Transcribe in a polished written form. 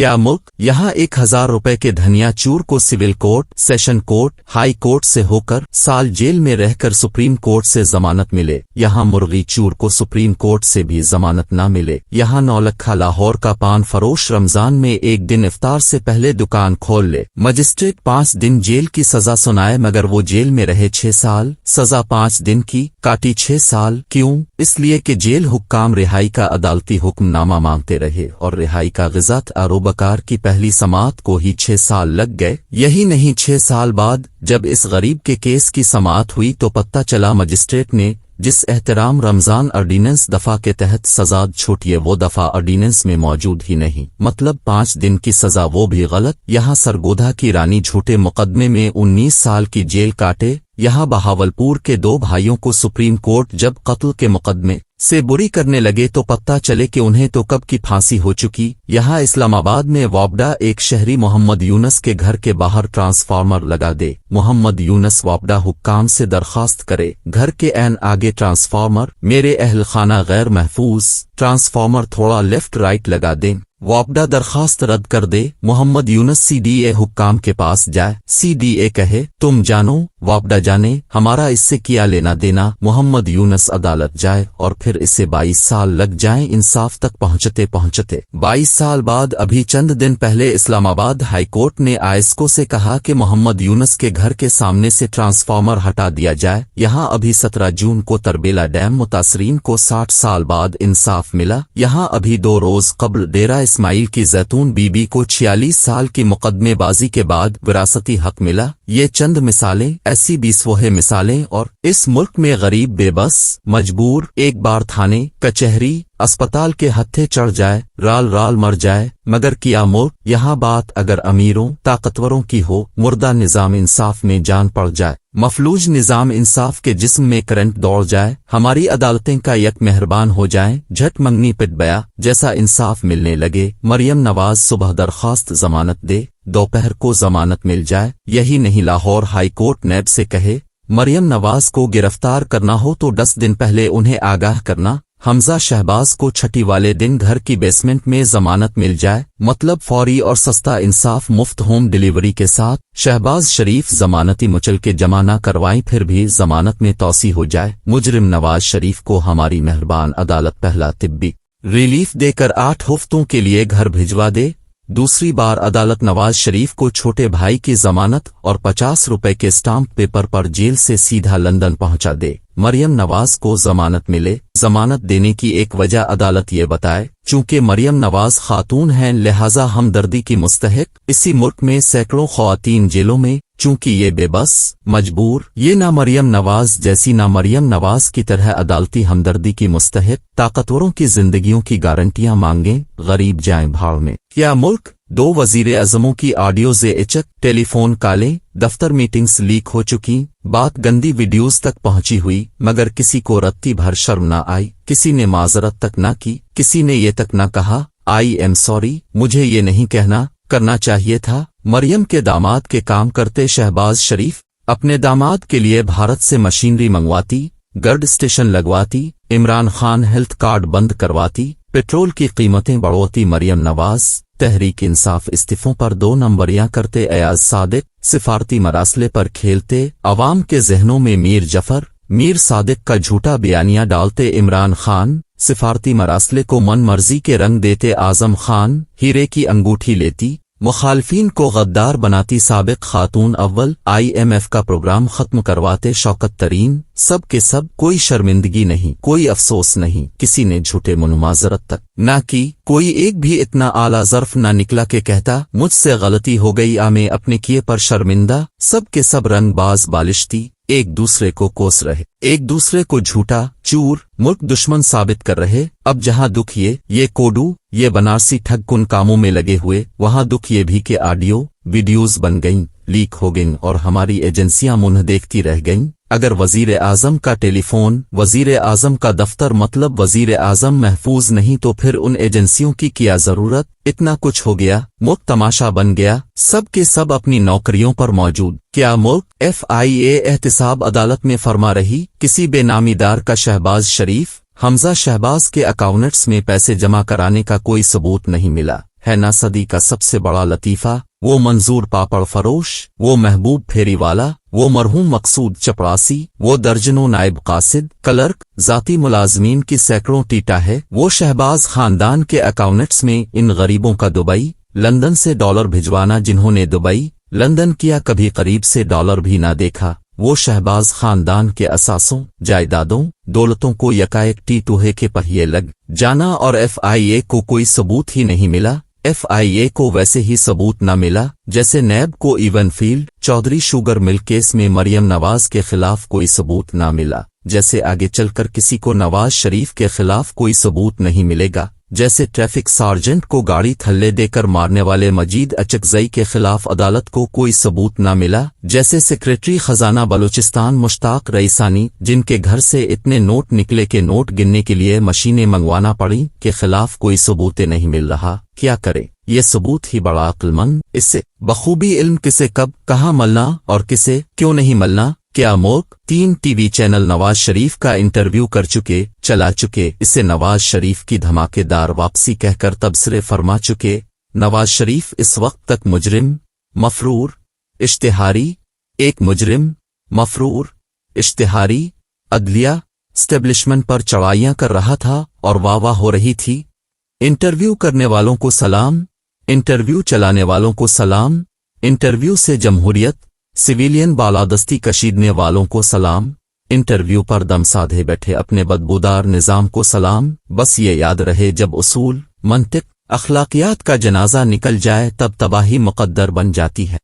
क्या मुल्क यहाँ 1000 रुपए के धनिया चूर को civil court, session court, high court से होकर साल जेल में रहकर सुप्रीम कोर्ट से जमानत मिले। यहाँ मुर्गी चूर को सुप्रीम कोर्ट से भी जमानत न मिले। यहाँ नौलखा लाहौर का पान फरोश रमजान में एक दिन इफ्तार से पहले दुकान खोल ले, मजिस्ट्रेट 5 दिन जेल की सजा सुनाए मगर वो जेल में रहे 6 साल, सजा 5 दिन की, काटी 6 साल। क्यों? इसलिए कि जेल हुक्काम रिहाई का अदालती हुक्मनामा मांगते रहे और रिहाई का गिज़ात आरोबकार की पहली समाअत को ही 6 साल लग गए। यही नहीं, 6 साल बाद जब इस गरीब के केस की समाअत हुई तो पता चला मजिस्ट्रेट ने जिस एहतराम रमजान ऑर्डिनेंस दफा के तहत सजा छूटिए वो दफा ऑर्डिनेंस में मौजूद ही नहीं। मतलब 5 दिन की सजा वो भी गलत। यहाँ सरगोधा की रानी झूठे मुकदमे में 19 साल की जेल काटे। यहाँ बहावलपुर के 2 भाइयों को सुप्रीम कोर्ट जब कत्ल के मुकदमे से बुरी करने लगे तो पता चले कि उन्हें तो कब की फांसी हो चुकी। यहाँ इस्लामाबाद में वापडा एक शहरी मोहम्मद यूनस के घर के बाहर ट्रांसफार्मर लगा दे। मोहम्मद यूनस वापडा हुक्काम से दरखास्त करे, घर के ऐन आगे ट्रांसफार्मर, मेरे अहल खाना गैर महफूज, ट्रांसफार्मर थोड़ा लेफ्ट राइट लगा दें। वापडा दरखास्त रद्द कर दे। मोहम्मद यूनस सीडीए हुक्काम के पास जाए, सीडीए कहे तुम जानो, वापडा जाने, हमारा इससे क्या लेना देना। मोहम्मद यूनस अदालत जाए और फिर इसे 22 साल लग जाएं इंसाफ तक पहुंचते पहुंचते। 22 साल बाद अभी चंद दिन पहले इस्लामाबाद हाई कोर्ट ने आयस्को से कहा कि मोहम्मद यूनस के घर के सामने से ट्रांसफार्मर हटा दिया जाए। यहाँ अभी 17 जून को तरबेला डैम मुतासरीन को 60 साल बाद इंसाफ मिला। यहाँ अभी 2 रोज कबल डेरा इस्माइल की जैतून बीबी को 46 साल की मुकदमेबाजी के बाद विरासती हक मिला। ये चंद मिसालें, ऐसी 20 मिसालें। और इस मुल्क में गरीब बेबस मजबूर एक बार थाने कचहरी अस्पताल के हत्थे चढ़ जाए, राल राल मर जाए। मगर क्या मुल्क? यहाँ बात अगर अमीरों ताकतवरों की हो, मुर्दा निजाम इंसाफ में जान पड़ जाए, मफलूज निजाम इंसाफ के जिस्म में करंट दौड़ जाए, हमारी अदालतें का यक मेहरबान हो जाएं, झट मंगनी पिट बया जैसा इंसाफ मिलने लगे। मरियम नवाज सुबह दरखास्त जमानत दे, दोपहर को जमानत मिल जाए। यही नहीं, लाहौर हाई कोर्ट नैब से कहे मरियम नवाज को गिरफ्तार करना हो तो 10 दिन पहले उन्हें आगाह करना। हमजा शहबाज को छठी वाले दिन घर की बेसमेंट में जमानत मिल जाए। मतलब फौरी और सस्ता इंसाफ मुफ्त होम डिलीवरी के साथ। शहबाज शरीफ जमानती मुचल के जमा न करवाएं फिर भी जमानत में तौसी हो जाए। मुजरिम नवाज शरीफ को हमारी मेहरबान अदालत पहला तिब्बी रिलीफ देकर 8 हफ्तों के लिए घर भिजवा दे। दूसरी बार अदालत नवाज शरीफ को छोटे भाई की जमानत और 50 रुपए के स्टाम्प पेपर पर जेल से सीधा लंदन पहुंचा दे। मरियम नवाज को जमानत मिले। जमानत देने की एक वजह अदालत ये बताए चूंकि मरियम नवाज खातून हैं लिहाजा हमदर्दी की मुस्तहिक। इसी मुल्क में सैकड़ों ख्वातीन जेलों में, चूंकि ये बेबस मजबूर, ये ना मरियम नवाज जैसी ना मरियम नवाज की तरह अदालती हमदर्दी की मुस्तहिक। ताकतवरों की जिंदगियों की गारंटियां मांगें, गरीब जाएं भाड़ में। क्या मुल्क? 2 वजीर आजमों की ऑडियो से इचक, टेलीफोन कॉलें, दफ्तर मीटिंग्स लीक हो चुकी, बात गंदी वीडियोस तक पहुंची हुई मगर किसी को रत्ती भर शर्म न आई, किसी ने माजरत तक न की, किसी ने ये तक न कहा आई एम सॉरी, मुझे ये नहीं कहना करना चाहिए था। मरियम के दामाद के काम करते शहबाज शरीफ अपने दामाद के लिए भारत से मशीनरी मंगवाती, गर्ड स्टेशन लगवाती, इमरान खान हेल्थ कार्ड बंद करवाती, पेट्रोल की कीमतें बढ़ाती। मरियम नवाज तहरीक इंसाफ इस्तीफों पर 2 नंबरियां करते, अयाज सादिक सिफारती मरासले पर खेलते, अवाम के जहनों में मीर जफर मीर सादिक का झूठा बयानिया डालते, इमरान खान सिफारती मरासले को मन मर्जी के रंग देते, आजम खान हीरे की अंगूठी लेती, मुखालफीन को गद्दार बनाती, साबिक खातून अव्वल IMF का प्रोग्राम खत्म करवाते, शौकत तरीन सब के सब। कोई शर्मिंदगी नहीं, कोई अफसोस नहीं, किसी ने झूठे मुनमाजरत तक ना की, कोई एक भी इतना आला ज़र्फ ना निकला के कहता मुझसे गलती हो गई, मैं अपने किए पर शर्मिंदा। सब के सब रंगबाज बालिश्ती एक दूसरे को कोस रहे, एक दूसरे को झूठा चूर मुल्क दुश्मन साबित कर रहे। अब जहां दुख ये कोडू ये बनारसी ठग कुन कामों में लगे हुए, वहां दुख ये भी के ऑडियो वीडियोस बन गईं, लीक हो गईं और हमारी एजेंसियां मुंह देखती रह गईं। अगर वजीर आजम का टेलीफोन, वजीर आजम का दफ्तर मतलब वजीर आजम महफूज नहीं तो फिर उन एजेंसियों की क्या जरूरत। इतना कुछ हो गया, मुल्क तमाशा बन गया, सब के सब अपनी नौकरियों पर मौजूद। क्या मुल्क? FIA एहतिसाब अदालत में फरमा रही, किसी बेनामीदार का शहबाज शरीफ हमजा शहबाज के अकाउंट्स में पैसे जमा कराने का कोई सबूत नहीं मिला। ہے ना सदी का सबसे बड़ा लतीफ़ा, वो मंजूर पापड़ फरोश, वो महबूब फेरी वाला, वो मरहूम मकसूद चपरासी, वो दर्जनों नायब कासिद, क्लर्क, जाती मुलाजमीन की सैकड़ों टीटा है, वो शहबाज खानदान के अकाउंटेंट्स में इन गरीबों का दुबई लंदन से डॉलर भिजवाना, जिन्होंने दुबई लंदन किया कभी करीब से डॉलर भी ना देखा, वो शहबाज खानदान के असासों जायदादों दौलतों को यकायक टीटूहे के पहिए लग जाना, और FIA को कोई सबूत ही नहीं मिला। FIA को वैसे ही सबूत न मिला जैसे नैब को इवनफील्ड चौधरी शुगर मिल केस में मरियम नवाज के खिलाफ कोई सबूत न मिला, जैसे आगे चलकर किसी को नवाज शरीफ के खिलाफ कोई सबूत नहीं मिलेगा, जैसे ट्रैफिक सार्जेंट को गाड़ी थल्ले देकर मारने वाले मजीद अचकजई के खिलाफ अदालत को कोई सबूत न मिला, जैसे सेक्रेटरी खजाना बलूचिस्तान मुश्ताक रईसानी, जिनके घर से इतने नोट निकले कि नोट गिनने के लिए मशीनें मंगवाना पड़ी, के खिलाफ कोई सबूत नहीं मिल रहा। क्या करे ये सबूत ही बड़ा अक्लमंद, इससे बखूबी इल्म किसे कब कहाँ मलना और किसे क्यों नहीं मलना। क्या mock 3 TV channel Nawaz Sharif का इंटरव्यू कर चला चुके, इससे नवाज शरीफ की धमाकेदार वापसी कहकर तबसरे फरमा चुके। नवाज शरीफ इस वक्त तक मुजरिम मफरूर इश्तिहारी एक मुजरिम मफरूर इश्तिहारी अदलिया स्टेब्लिशमेंट पर चढ़ाइयां कर रहा था और वाह हो रही थी। इंटरव्यू करने वालों को सलाम, इंटरव्यू चलाने वालों को सलाम, इंटरव्यू से जमहूरियत सिविलियन बालादस्ती कशीदने वालों को सलाम, इंटरव्यू पर दम साधे बैठे अपने बदबूदार निज़ाम को सलाम। बस ये याद रहे जब उसूल मंतिक अखलाकियात का जनाजा निकल जाए तब तबाही मुक़द्दर बन जाती है।